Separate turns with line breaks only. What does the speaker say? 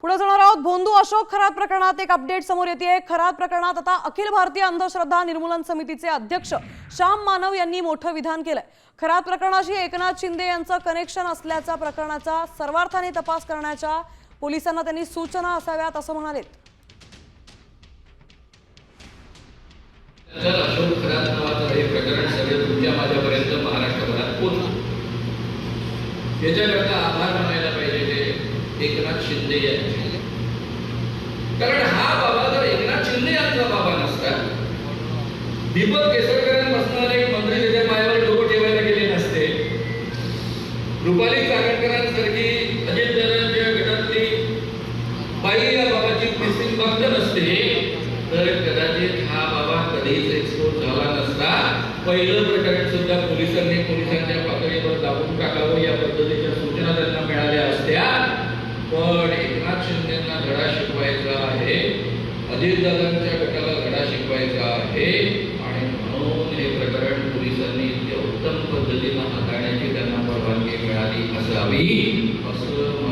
पुढे जाणार आहोत. भोंदू अशोक खरात प्रकरणात एक अपडेट समोर येते. खरात प्रकरणात आता अखिल भारतीय अंधश्रद्धा निर्मूलन समितीचे अध्यक्ष श्याम मानव यांनी मोठं विधान केलंय. खरात प्रकरणाशी एकनाथ शिंदे यांचं कनेक्शन असल्याचा प्रकरणाचा सर्वार्थाने तपास करण्याच्या पोलिसांना त्यांनी सूचना असाव्यात असं म्हणाले.
अशोक खरात नावाचं हे प्रकरण सगळे तुमच्या माझ्यापर्यंत महाराष्ट्रभरात पोहोचलं. याच्याकरता आभार मानायला पाहिजे ते एकनाथ शिंदे यांचे. कारण हा बाबा जर एकनाथ शिंदे यांचा बाबा नसता, दीपक केसरकरांपासून एक मंत्री त्याच्या पायावर डोकं ठेवायला गेले नसते, रुपाली चाकणकरांसारखी अजित दादांच्या गटातली बाई या बाबाची मिसिंग बघत नसते, तर कदाचित हा बाबा कधीच एक्सपोज झाला नसता. पहिलं प्रकरण सुद्धा पोलिसांच्या पातळीवर दाबून टाकावं या पद्धतीच्या सूचना त्यांना मिळाल्या असत्या. पण एकनाथ शिंदेंना धडा शिकवायचा आहे, अजितदादांच्या गटाला धडा शिकवायचा आहे आणि म्हणून हे प्रकरण पोलिसांनी उत्तम पद्धतीनं हाताळण्याची त्यांना परवानगी मिळाली असावी असं